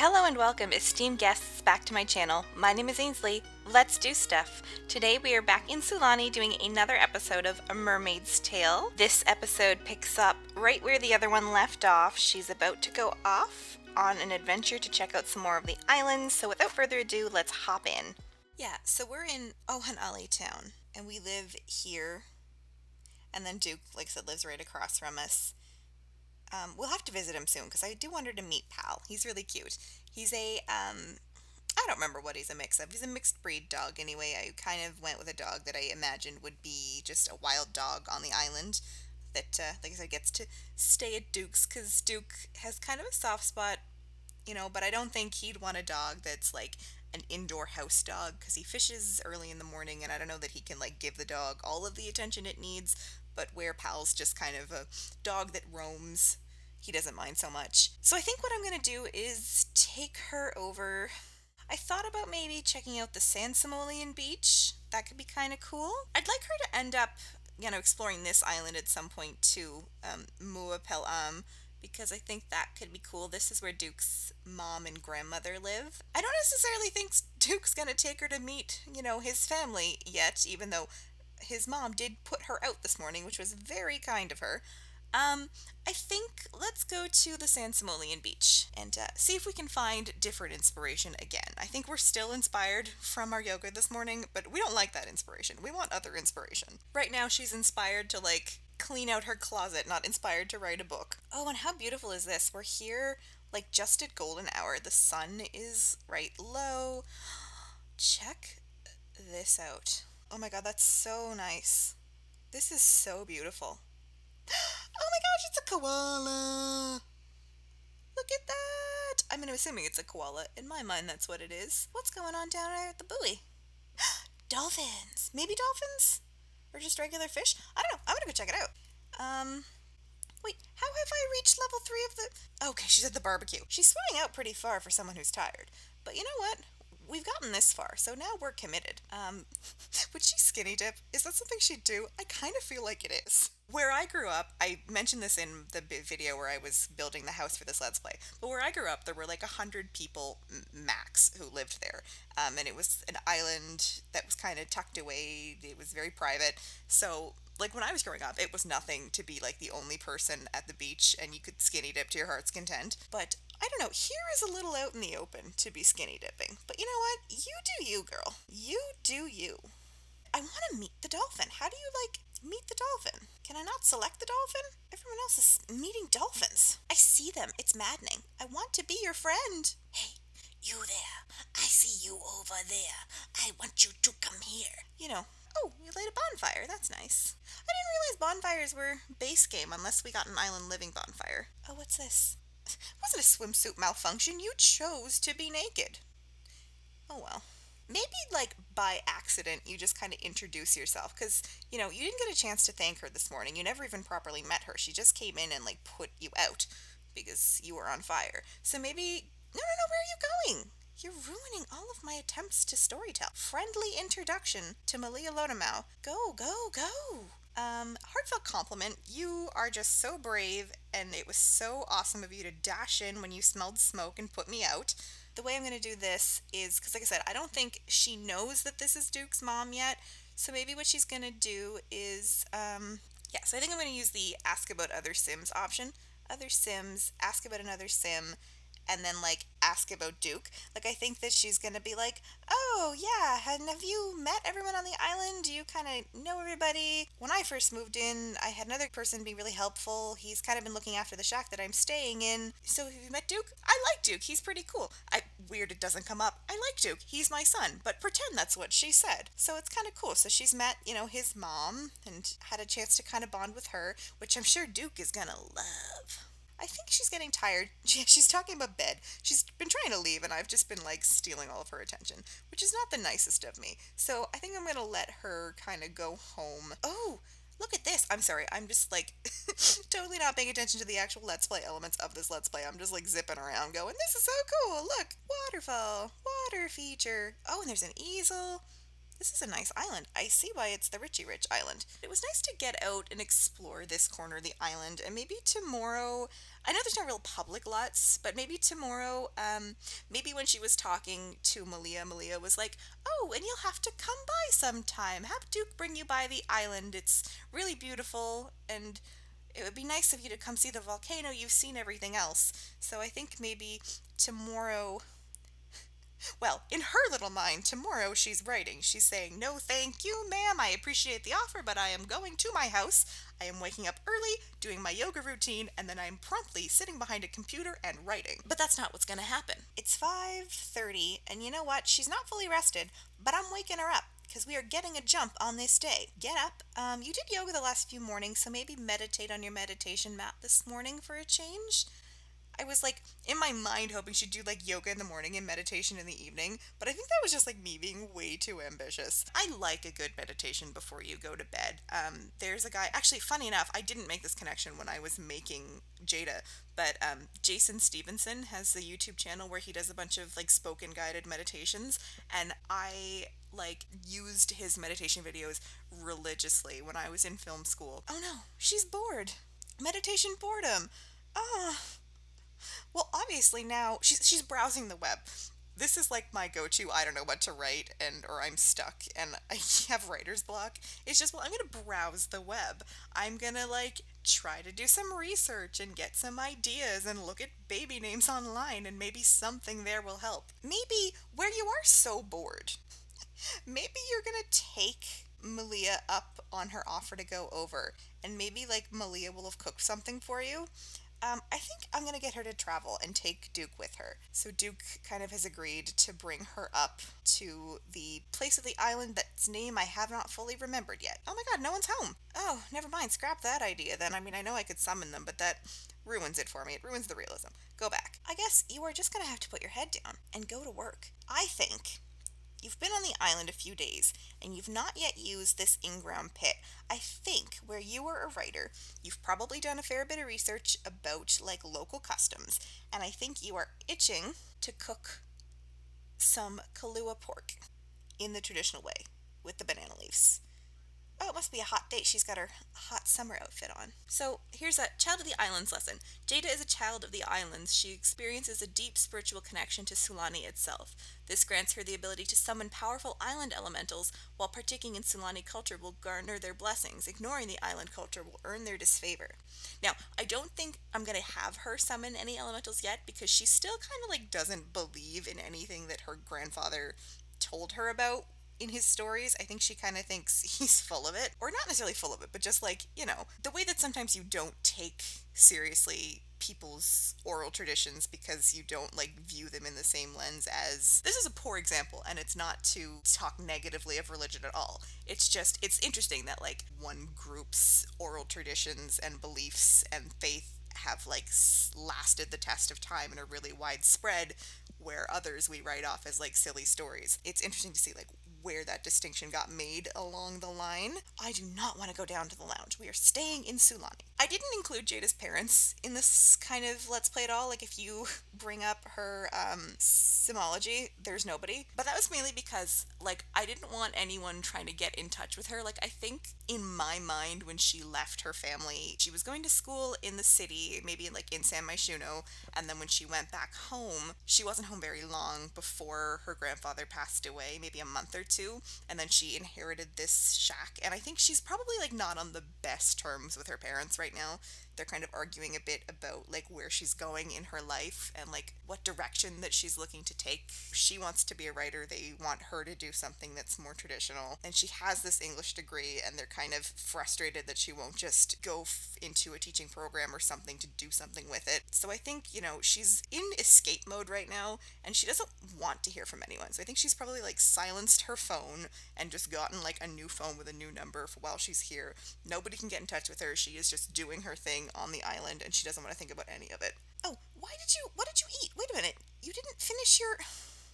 Hello and welcome, esteemed guests, back to my channel. My name is Ainsley. Let's do stuff. Today we are back in Sulani doing another episode of A Mermaid's Tale. This episode picks up right where the other one left off. She's about to go off on an adventure to check out some more of the islands, so without further ado, let's hop in. Yeah, so we're in Ohan'ali town, and we live here, and then Duke, like I said, lives right across from us. We'll have to visit him soon because I do want her to meet Pal. He's really cute. He's I don't remember what he's a mix of. He's a mixed breed dog anyway. I kind of went with a dog that I imagined would be just a wild dog on the island that, like I said, gets to stay at Duke's because Duke has kind of a soft spot, but I don't think he'd want a dog that's like an indoor house dog because he fishes early in the morning and I don't know that he can like give the dog all of the attention it needs, but where Pal's just kind of a dog that roams, he doesn't mind so much. So I think what I'm going to do is take her over. I thought about maybe checking out the Sulanian beach. That could be kind of cool. I'd like her to end up, exploring this island at some point too, Mua Pel'am, because I think that could be cool. This is where Duke's mom and grandmother live. I don't necessarily think Duke's going to take her to meet, his family yet, even though his mom did put her out this morning, which was very kind of her. I think let's go to the Sulanian beach and see if we can find different inspiration again. I think we're still inspired from our yoga this morning, but we don't like that inspiration. We want other inspiration. Right now she's inspired to clean out her closet, not inspired to write a book. Oh, and how beautiful is this? We're here just at golden hour. The sun is right low. Check this out. Oh my god, that's so nice. This is so beautiful. Oh my gosh, it's a koala! Look at that! I'm assuming it's a koala. In my mind, that's what it is. What's going on down there at the buoy? Dolphins! Maybe dolphins? Or just regular fish? I don't know. I'm gonna go check it out. Wait, how have I reached level 3 of the... Okay, she's at the barbecue. She's swimming out pretty far for someone who's tired. But you know what? We've gotten this far, so now we're committed. Would she skinny dip? Is that something she'd do? I kind of feel like it is. Where I grew up, I mentioned this in the video where I was building the house for this Let's Play, but where I grew up, there were 100 people max who lived there, and it was an island that was kind of tucked away. It was very private, so when I was growing up, it was nothing to be the only person at the beach and you could skinny dip to your heart's content. But I don't know, here is a little out in the open to be skinny dipping. But you know what? You do you, girl. You do you. I want to meet the dolphin. How do you meet the dolphin? Can I not select the dolphin? Everyone else is meeting dolphins. I see them. It's maddening. I want to be your friend. Hey, you there. I see you over there. I want you to come here. Oh, you laid a bonfire. That's nice. I didn't realize bonfires were base game unless we got an island living bonfire. Oh, what's this? It wasn't a swimsuit malfunction. You chose to be naked. Oh, well. Maybe, by accident, you just kind of introduce yourself. Because, you didn't get a chance to thank her this morning. You never even properly met her. She just came in and, put you out because you were on fire. So maybe... No, where are you going? You're ruining all of my attempts to storytell. Friendly introduction to Malia Lodamau. Go, go, go! Heartfelt compliment. You are just so brave, and it was so awesome of you to dash in when you smelled smoke and put me out. The way I'm going to do this is, because like I said, I don't think she knows that this is Duke's mom yet, so maybe what she's going to do is, so I think I'm going to use the Ask About Other Sims option. Other Sims, ask about another Sim, and then ask about Duke. I think that she's gonna be oh yeah, and have you met everyone on the island? Do you kind of know everybody? When I first moved in, I had another person be really helpful. He's kind of been looking after the shack that I'm staying in. So have you met Duke? I like Duke. He's pretty cool. Weird it doesn't come up. I like Duke. He's my son. But pretend that's what she said. So it's kind of cool. So she's met, his mom and had a chance to kind of bond with her, which I'm sure Duke is gonna love. I think she's getting tired. She's talking about bed. She's been trying to leave, and I've just been, stealing all of her attention, which is not the nicest of me. So I think I'm going to let her kind of go home. Oh, look at this. I'm sorry. I'm just, totally not paying attention to the actual Let's Play elements of this Let's Play. I'm just, zipping around going, this is so cool. Look, waterfall, water feature. Oh, and there's an easel. this is a nice island. I see why it's the Richie Rich Island. It was nice to get out and explore this corner of the island, and maybe tomorrow, I know there's no real public lots, but maybe tomorrow, maybe when she was talking to Malia was like, oh, and you'll have to come by sometime. Have Duke bring you by the island. It's really beautiful, and it would be nice of you to come see the volcano. You've seen everything else. So I think maybe tomorrow, well, in her little mind, tomorrow she's writing. She's saying, no, thank you, ma'am. I appreciate the offer, but I am going to my house. I am waking up early, doing my yoga routine, and then I'm promptly sitting behind a computer and writing. But that's not what's going to happen. It's 5:30, and you know what? She's not fully rested, but I'm waking her up because we are getting a jump on this day. Get up. You did yoga the last few mornings, so maybe meditate on your meditation mat this morning for a change. I was like in my mind hoping she'd do like yoga in the morning and meditation in the evening, but I think that was just like me being way too ambitious. I like a good meditation before you go to bed. There's a guy, actually, funny enough, I didn't make this connection when I was making Jada, but Jason Stevenson has a YouTube channel where he does a bunch of like spoken guided meditations, and I like used his meditation videos religiously when I was in film school. Oh no, she's bored. Meditation boredom. Ah. Well, obviously now she's browsing the web. This is like my go-to, I don't know what to write, or I'm stuck and I have writer's block. It's just, well, I'm gonna browse the web. I'm gonna like try to do some research and get some ideas and look at baby names online, and maybe something there will help. Maybe where you are so bored, maybe you're gonna take Malia up on her offer to go over, and maybe like Malia will have cooked something for you. I think I'm going to get her to travel and take Duke with her. So Duke kind of has agreed to bring her up to the place of the island that's name I have not fully remembered yet. Oh my god, no one's home. Oh, never mind, scrap that idea then. I mean, I know I could summon them, but that ruins it for me. It ruins the realism. Go back. I guess you are just going to have to put your head down and go to work. I think you've been on the island a few days, and you've not yet used this in-ground pit. I think where you were a writer, you've probably done a fair bit of research about like local customs, and I think you are itching to cook some Kahlua pork in the traditional way with the banana leaves. Oh, it must be a hot day. She's got her hot summer outfit on. So here's a Child of the Islands lesson. Jada is a child of the islands. She experiences a deep spiritual connection to Sulani itself. This grants her the ability to summon powerful island elementals, while partaking in Sulani culture will garner their blessings. Ignoring the island culture will earn their disfavor. Now, I don't think I'm going to have her summon any elementals yet, because she still kind of like doesn't believe in anything that her grandfather told her about in his stories. I think she kind of thinks he's full of it, or not necessarily full of it, but just like, you know, the way that sometimes you don't take seriously people's oral traditions because you don't like view them in the same lens as, this is a poor example, and it's not to talk negatively of religion at all. It's just, it's interesting that like one group's oral traditions and beliefs and faith have like lasted the test of time and are really widespread, where others we write off as like silly stories. It's interesting to see like where that distinction got made along the line. I do not want to go down to the lounge. We are staying in Sulani. I didn't include Jada's parents in this kind of Let's Play at all. Like, if you bring up her simology, there's nobody. But that was mainly because, like, I didn't want anyone trying to get in touch with her. Like, I think in my mind, when she left her family, she was going to school in the city, maybe like in San Myshuno, and then when she went back home, she wasn't home very long before her grandfather passed away, maybe a month or two, and then she inherited this shack. And I think she's probably like not on the best terms with her parents right now. They're kind of arguing a bit about like where she's going in her life and like what direction that she's looking to take. She wants to be a writer. They want her to do something that's more traditional. And she has this English degree, and they're kind of frustrated that she won't just go into a teaching program or something to do something with it. So I think, you know, she's in escape mode right now, and she doesn't want to hear from anyone. So I think she's probably like silenced her phone and just gotten like a new phone with a new number for while she's here. Nobody can get in touch with her. She is just doing her thing on the island, and she doesn't want to think about any of it. Oh, what did you eat? Wait a minute. You didn't finish your...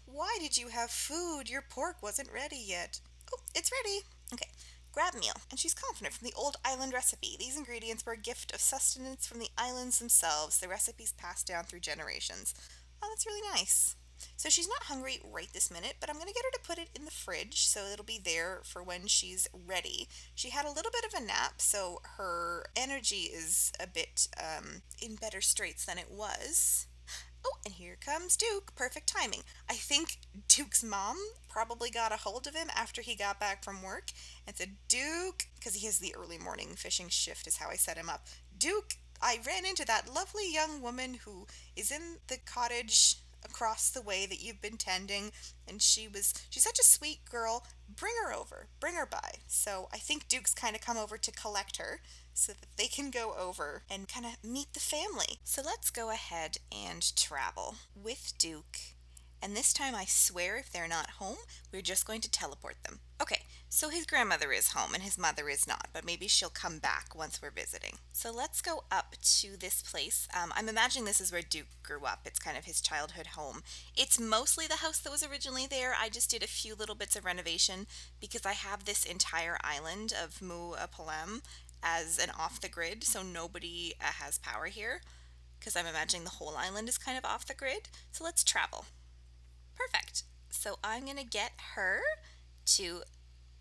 Why did you have food? Your pork wasn't ready yet. Oh, it's ready. Okay. Grab meal. And she's confident from the old island recipe. These ingredients were a gift of sustenance from the islands themselves. The recipes passed down through generations. Oh, that's really nice. So she's not hungry right this minute, but I'm going to get her to put it in the fridge so it'll be there for when she's ready. She had a little bit of a nap, so her energy is a bit in better straits than it was. Oh, and here comes Duke. Perfect timing. I think Duke's mom probably got a hold of him after he got back from work and said, Duke, because he has the early morning fishing shift, is how I set him up. Duke, I ran into that lovely young woman who is in the cottage across the way that you've been tending, and she's such a sweet girl. Bring her over. Bring her by. So I think Duke's kind of come over to collect her so that they can go over and kind of meet the family. So let's go ahead and travel with Duke. And this time I swear if they're not home, we're just going to teleport them. Okay, so his grandmother is home and his mother is not, but maybe she'll come back once we're visiting. So let's go up to this place. I'm imagining this is where Duke grew up. It's kind of his childhood home. It's mostly the house that was originally there. I just did a few little bits of renovation because I have this entire island of Mua Pel'am as an off the grid, so nobody has power here because I'm imagining the whole island is kind of off the grid. So let's travel. Perfect. So I'm going to get her to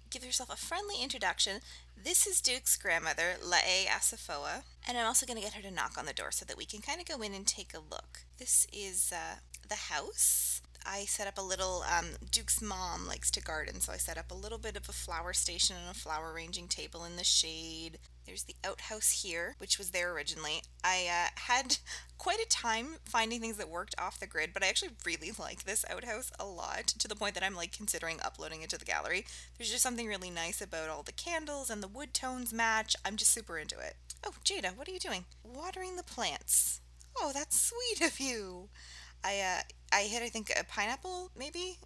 give herself a friendly introduction. This is Duke's grandmother, La'e Asafoa, and I'm also going to get her to knock on the door so that we can kind of go in and take a look. This is the house. I set up a little, Duke's mom likes to garden, so I set up a little bit of a flower station and a flower arranging table in the shade. There's the outhouse here, which was there originally. I had quite a time finding things that worked off the grid, but I actually really like this outhouse a lot, to the point that I'm like considering uploading it to the gallery. There's just something really nice about all the candles and the wood tones match. I'm just super into it. Oh, Jada, what are you doing? Watering the plants. Oh, that's sweet of you. I hit, I think, a pineapple, maybe?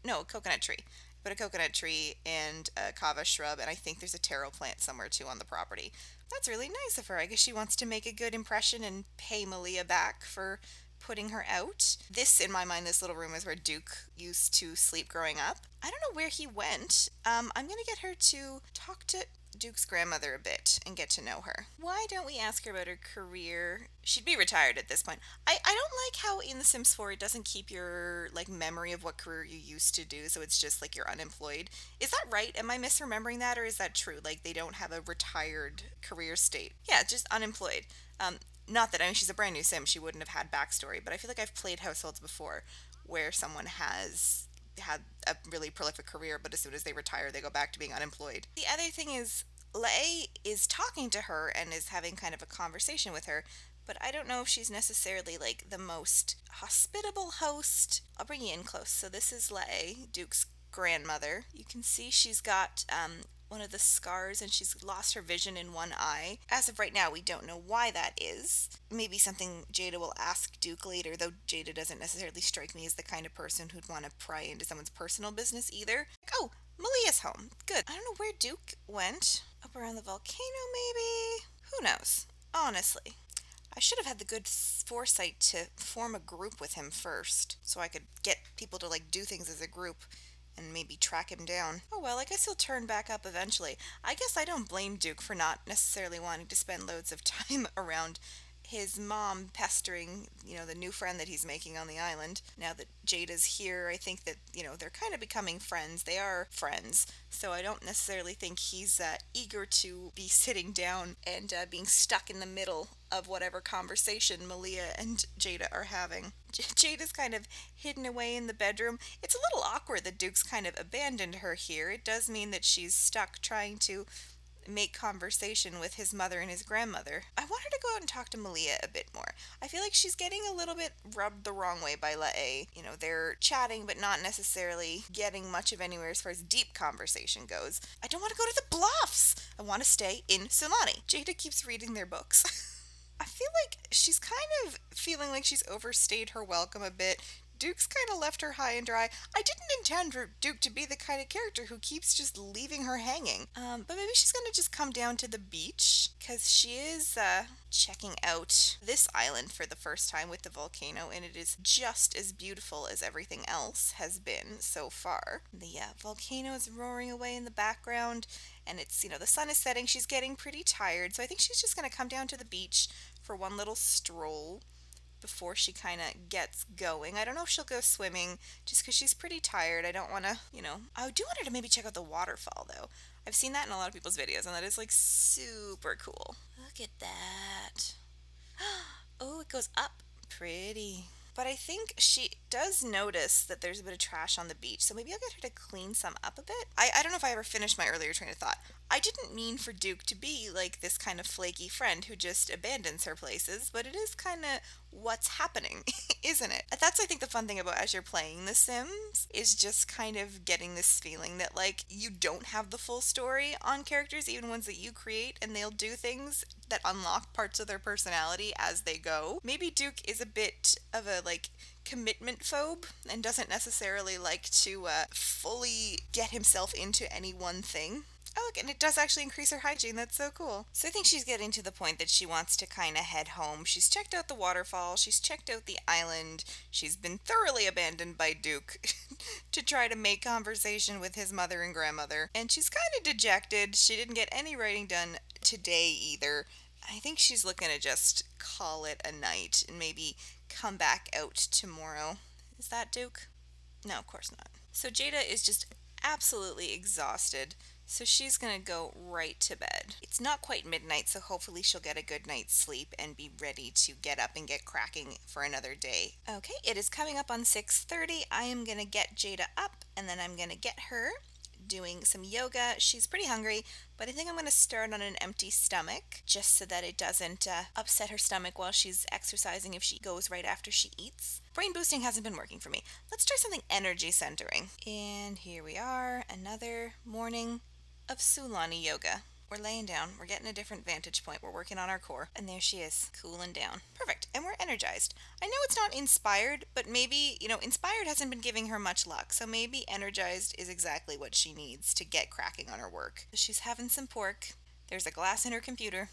No, a coconut tree. But a coconut tree and a kava shrub, and I think there's a taro plant somewhere too on the property. That's really nice of her. I guess she wants to make a good impression and pay Malia back for putting her out. This, in my mind, this little room is where Duke used to sleep growing up. I don't know where he went. I'm gonna get her to talk to Duke's grandmother a bit and get to know her. Why don't we ask her about her career? She'd be retired at this point. I don't like how in The Sims 4 it doesn't keep your like memory of what career you used to do, so it's just like you're unemployed. Is that right? Am I misremembering that, or is that true? Like they don't have a retired career state. Yeah, just unemployed. Not that, I mean, she's a brand new Sim, she wouldn't have had backstory, but I feel like I've played households before where someone has had a really prolific career, but as soon as they retire, they go back to being unemployed. The other thing is, La'e is talking to her and is having kind of a conversation with her, but I don't know if she's necessarily like the most hospitable host. I'll bring you in close. So this is La'e, Duke's grandmother. You can see she's got one of the scars and she's lost her vision in one eye. As of right now, we don't know why that is. Maybe something Jada will ask Duke later, though Jada doesn't necessarily strike me as the kind of person who'd want to pry into someone's personal business either. Like, oh, Malia's home. Good. I don't know where Duke went. Up around the volcano, maybe? Who knows? Honestly. I should have had the good foresight to form a group with him first, so I could get people to like do things as a group and maybe track him down. Oh well, I guess he'll turn back up eventually. I guess I don't blame Duke for not necessarily wanting to spend loads of time around his mom pestering, the new friend that he's making on the island. Now that Jada's here, I think that, they're kind of becoming friends. They are friends. So I don't necessarily think he's eager to be sitting down and being stuck in the middle of whatever conversation Malia and Jada are having. Jada's kind of hidden away in the bedroom. It's a little awkward that Duke's kind of abandoned her here. It does mean that she's stuck trying to make conversation with his mother and his grandmother. I want her to go out and talk to Malia a bit more. I feel like she's getting a little bit rubbed the wrong way by La'e. They're chatting but not necessarily getting much of anywhere as far as deep conversation goes. I don't want to go to the bluffs! I want to stay in Sulani. Jada keeps reading their books. I feel like she's kind of feeling like she's overstayed her welcome a bit. Duke's kind of left her high and dry. I didn't intend for Duke to be the kind of character who keeps just leaving her hanging. But maybe she's going to just come down to the beach, because she is checking out this island for the first time with the volcano, and it is just as beautiful as everything else has been so far. The volcano is roaring away in the background, and it's, the sun is setting. She's getting pretty tired, so I think she's just going to come down to the beach for one little stroll. before she kind of gets going. I don't know if she'll go swimming just because she's pretty tired. I don't want to, I do want her to maybe check out the waterfall though. I've seen that in a lot of people's videos and that is like super cool. Look at that. Oh, it goes up. Pretty. But I think she does notice that there's a bit of trash on the beach, so maybe I'll get her to clean some up a bit. I don't know if I ever finished my earlier train of thought. I didn't mean for Duke to be like this kind of flaky friend who just abandons her places, but it is kind of what's happening, isn't it? That's, I think, the fun thing about as you're playing The Sims is just kind of getting this feeling that, like, you don't have the full story on characters, even ones that you create, and they'll do things that unlock parts of their personality as they go. Maybe Duke is a bit of a, like, commitment phobe and doesn't necessarily like to fully get himself into any one thing. Oh, look, and it does actually increase her hygiene. That's so cool. So I think she's getting to the point that she wants to kind of head home. She's checked out the waterfall. She's checked out the island. She's been thoroughly abandoned by Duke to try to make conversation with his mother and grandmother. And she's kind of dejected. She didn't get any writing done today either. I think she's looking to just call it a night and maybe come back out tomorrow. Is that Duke? No, of course not. So Jada is just absolutely exhausted. So she's going to go right to bed. It's not quite midnight, so hopefully she'll get a good night's sleep and be ready to get up and get cracking for another day. Okay, it is coming up on 6:30. I am going to get Jada up and then I'm going to get her doing some yoga. She's pretty hungry, but I think I'm going to start on an empty stomach just so that it doesn't upset her stomach while she's exercising if she goes right after she eats. Brain boosting hasn't been working for me. Let's try something energy centering. And here we are, another morning of Sulani yoga. We're laying down, we're getting a different vantage point, we're working on our core, and there she is, cooling down. Perfect, and we're energized. I know it's not inspired, but maybe, inspired hasn't been giving her much luck, so maybe energized is exactly what she needs to get cracking on her work. She's having some pork, there's a glass in her computer,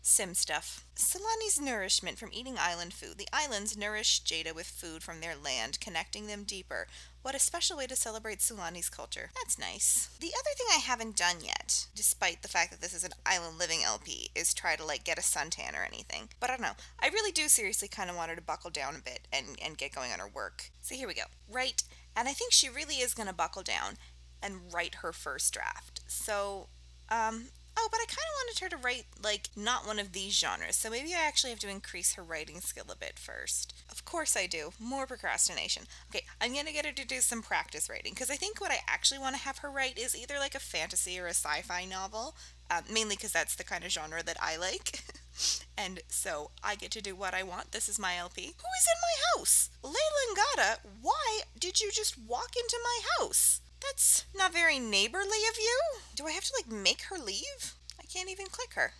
Sim stuff. Sulani's nourishment from eating island food. The islands nourish Jada with food from their land, connecting them deeper. What a special way to celebrate Sulani's culture. That's nice. The other thing I haven't done yet, despite the fact that this is an island living LP, is try to get a suntan or anything. But I don't know. I really do seriously kind of want her to buckle down a bit and get going on her work. So here we go. Right. And I think she really is going to buckle down and write her first draft. So, oh, but I kind of wanted her to write, not one of these genres, so maybe I actually have to increase her writing skill a bit first. Of course I do. More procrastination. Okay, I'm going to get her to do some practice writing, because I think what I actually want to have her write is either a fantasy or a sci-fi novel, mainly because that's the kind of genre that I like. And so I get to do what I want. This is my LP. Who is in my house? Layla and Gada, why did you just walk into my house? That's not very neighborly of you. Do I have to make her leave? I can't even click her.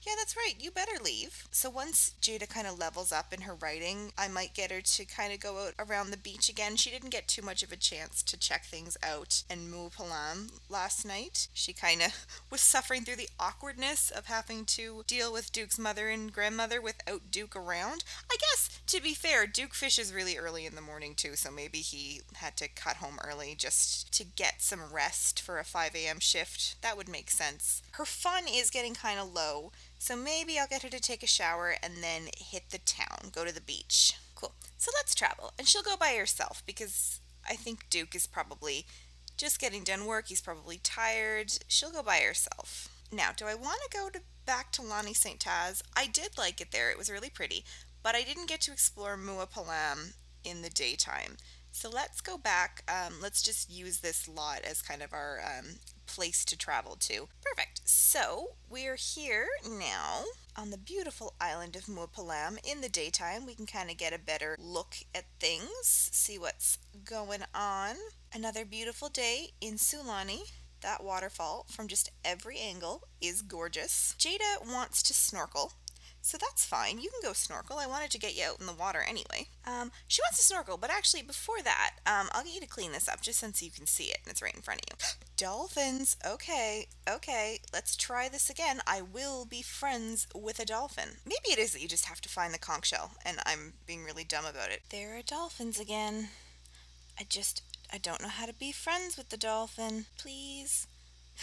Yeah, that's right. You better leave. So once Jada kind of levels up in her writing, I might get her to kind of go out around the beach again. She didn't get too much of a chance to check things out in Mua Pel'am last night. She kind of was suffering through the awkwardness of having to deal with Duke's mother and grandmother without Duke around. I guess, to be fair, Duke fishes really early in the morning too, so maybe he had to cut home early just to get some rest for a 5 a.m. shift. That would make sense. Her fun is getting kind of low. So maybe I'll get her to take a shower and then hit the town, go to the beach. Cool. So let's travel. And she'll go by herself because I think Duke is probably just getting done work. He's probably tired. She'll go by herself. Now, do I want to go back to Lonnie St. Taz? I did like it there. It was really pretty. But I didn't get to explore Mua Pel'am in the daytime. So let's go back. Let's just use this lot as kind of our place to travel to. Perfect. So we're here now on the beautiful island of Mua Pel'am. In the daytime, we can kind of get a better look at things, see what's going on. Another beautiful day in Sulani. That waterfall from just every angle is gorgeous. Jada wants to snorkel. So that's fine. You can go snorkel. I wanted to get you out in the water anyway. She wants to snorkel, but actually before that, I'll get you to clean this up just so you can see it and it's right in front of you. Dolphins. Okay. Let's try this again. I will be friends with a dolphin. Maybe it is that you just have to find the conch shell and I'm being really dumb about it. There are dolphins again. I don't know how to be friends with the dolphin. Please.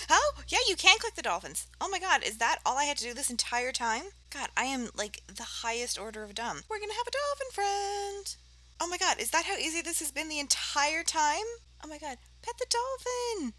Oh, yeah, you can click the dolphins. Oh my god, is that all I had to do this entire time? God, I am like the highest order of dumb. We're gonna have a dolphin friend. Oh my god, is that how easy this has been the entire time? Oh my god, pet the dolphin.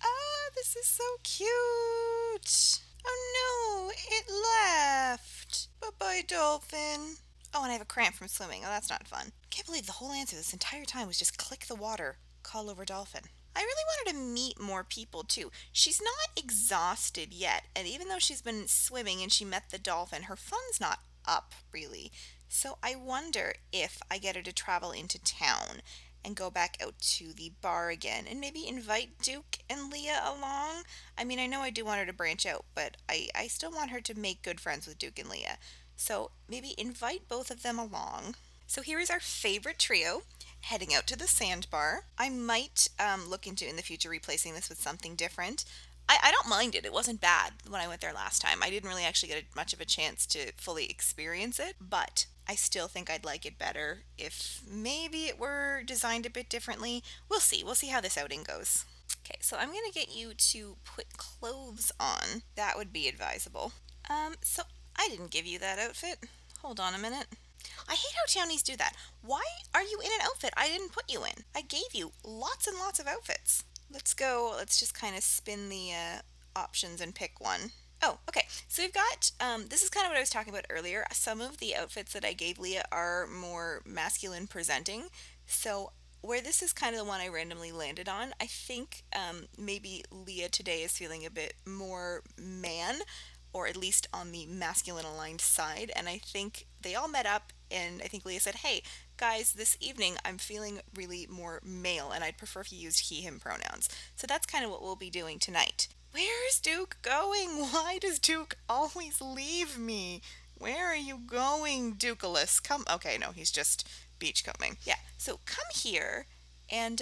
Ah, this is so cute. Oh no, it left. Bye-bye, dolphin. Oh, and I have a cramp from swimming. Oh, that's not fun. Can't believe the whole answer this entire time was just click the water, call over dolphin. I really wanted to meet more people too. She's not exhausted yet, and even though she's been swimming and she met the dolphin, her fun's not up really. So I wonder if I get her to travel into town and go back out to the bar again and maybe invite Duke and Leah along. I mean, I know I do want her to branch out, but I still want her to make good friends with Duke and Leah. So maybe invite both of them along. So here is our favorite trio heading out to the sandbar. I might look into in the future replacing this with something different. I don't mind it. It wasn't bad when I went there last time. I didn't really actually get much of a chance to fully experience it, but I still think I'd like it better if maybe it were designed a bit differently. We'll see. We'll see how this outing goes. Okay, so I'm going to get you to put clothes on. That would be advisable. So I didn't give you that outfit. Hold on a minute. I hate how townies do that. Why are you in an outfit I didn't put you in? I gave you lots and lots of outfits. Let's go, let's just kind of spin the options and pick one. Oh, okay. So we've got, this is kind of what I was talking about earlier. Some of the outfits that I gave Leah are more masculine presenting. So where this is kind of the one I randomly landed on, I think maybe Leah today is feeling a bit more man, or at least on the masculine aligned side. And I think they all met up, and I think Leah said, hey, guys, this evening I'm feeling really more male, and I'd prefer if you used he, him pronouns. So that's kind of what we'll be doing tonight. Where's Duke going? Why does Duke always leave me? Where are you going, Dukealus? Come. Okay, no, he's just beachcombing. Yeah, so come here and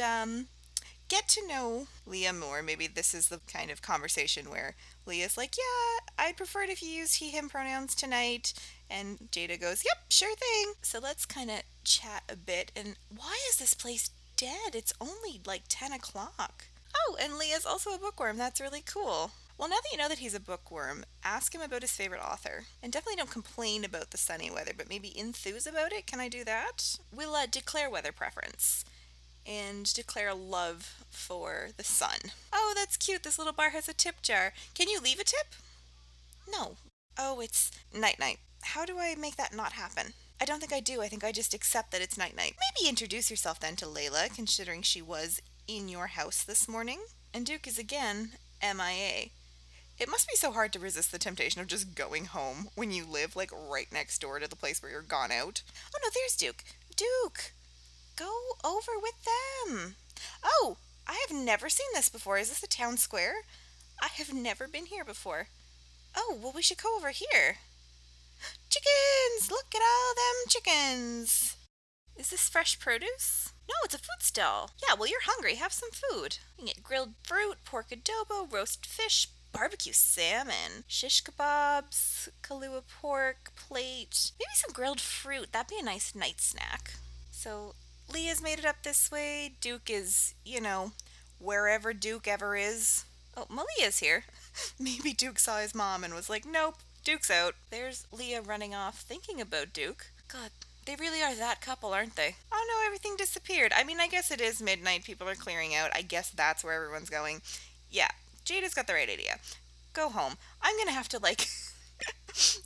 get to know Leah more. Maybe this is the kind of conversation where Leah's like, yeah, I'd prefer it if you used he, him pronouns tonight. And Jada goes, yep, sure thing. So let's kind of chat a bit. And why is this place dead? It's only like 10 o'clock. Oh, and Leah's also a bookworm. That's really cool. Well, now that you know that he's a bookworm, ask him about his favorite author. And definitely don't complain about the sunny weather, but maybe enthuse about it. Can I do that? We'll declare weather preference and declare love for the sun. Oh, that's cute. This little bar has a tip jar. Can you leave a tip? No. Oh, it's night night. How do I make that not happen? I don't think I do. I think I just accept that it's night night. Maybe introduce yourself then to Layla, considering she was in your house this morning. And Duke is again MIA. It must be so hard to resist the temptation of just going home when you live like right next door to the place where you're gone out. Oh no, there's Duke. Duke! Go over with them. Oh, I have never seen this before. Is this the town square? I have never been here before. Oh, well, we should go over here. Chickens! Look at all them chickens. Is this fresh produce? No, it's a food stall. Yeah, well, you're hungry. Have some food. You can get grilled fruit, pork adobo, roast fish, barbecue salmon, shish kebabs, Kahlua pork, plate, maybe some grilled fruit. That'd be a nice night snack. So Leah's made it up this way. Duke is, wherever Duke ever is. Oh, Malia's here. Maybe Duke saw his mom and was like, nope, Duke's out. There's Leah running off thinking about Duke. God, they really are that couple, aren't they? Oh no, everything disappeared. I mean, I guess it is midnight. People are clearing out. I guess that's where everyone's going. Yeah, Jada's got the right idea. Go home. I'm gonna have to,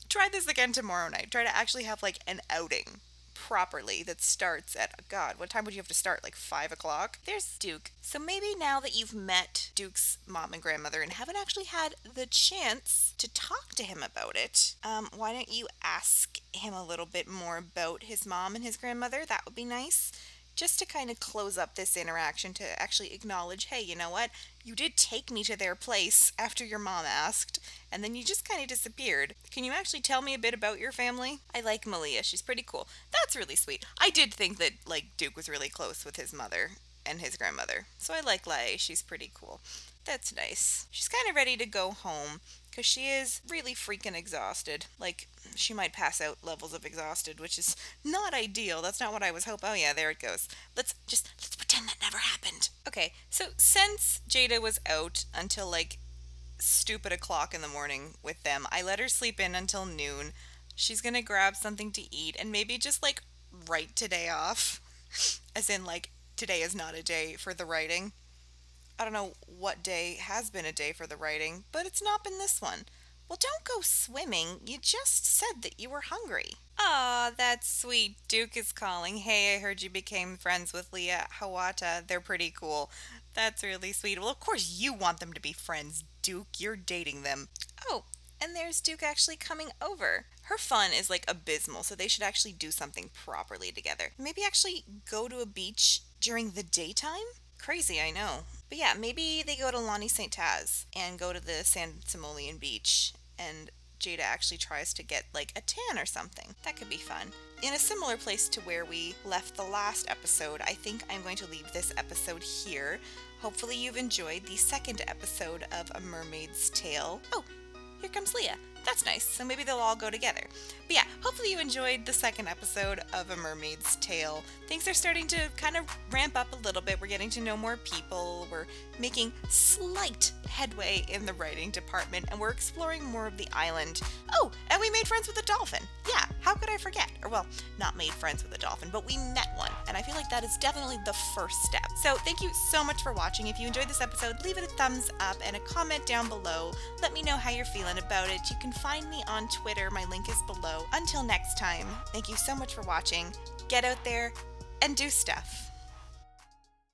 try this again tomorrow night. Try to actually have, an outing properly that starts at, God, what time would you have to start? 5 o'clock? There's Duke. So maybe now that you've met Duke's mom and grandmother and haven't actually had the chance to talk to him about it, why don't you ask him a little bit more about his mom and his grandmother? That would be nice. Just to kind of close up this interaction, to actually acknowledge, hey, you know what? You did take me to their place after your mom asked, and then you just kind of disappeared. Can you actually tell me a bit about your family? I like Malia. She's pretty cool. That's really sweet. I did think that, Duke was really close with his mother and his grandmother. So I like Lai. She's pretty cool. That's nice. She's kind of ready to go home. because she is really freaking exhausted. Like, she might pass out levels of exhausted, which is not ideal. That's not what I was hoping. Oh yeah, there it goes. Let's pretend that never happened. Okay, so since Jada was out until like stupid o'clock in the morning with them, I let her sleep in until noon. She's gonna grab something to eat and maybe just like write today off. As in, like, today is not a day for the writing. I don't know what day has been a day for the writing, but it's not been this one. Well, don't go swimming. You just said that you were hungry. Aw, that's sweet. Duke is calling. Hey, I heard you became friends with Leah Hawata. They're pretty cool. That's really sweet. Well, of course you want them to be friends, Duke. You're dating them. Oh, and there's Duke actually coming over. Her fun is like abysmal, so they should actually do something properly together. Maybe actually go to a beach during the daytime? Crazy, I know. But yeah, maybe they go to Lonnie St. Taz and go to the San Simoleon beach, and Jada actually tries to get like a tan or something. That could be fun. In a similar place to where we left the last episode, I think I'm going to leave this episode here. Hopefully you've enjoyed the second episode of A Mermaid's Tale. Oh, here comes Leah. That's nice. So maybe they'll all go together. But yeah, hopefully you enjoyed the second episode of A Mermaid's Tale. Things are starting to kind of ramp up a little bit. We're getting to know more people. We're making slight headway in the writing department, and we're exploring more of the island. Oh, and we made friends with a dolphin. Yeah, how could I forget? Or well, not made friends with a dolphin, but we met one. And I feel like that is definitely the first step. So thank you so much for watching. If you enjoyed this episode, leave it a thumbs up and a comment down below. Let me know how you're feeling about it. You can find me on Twitter. My link is below. Until next time, thank you so much for watching. Get out there and do stuff.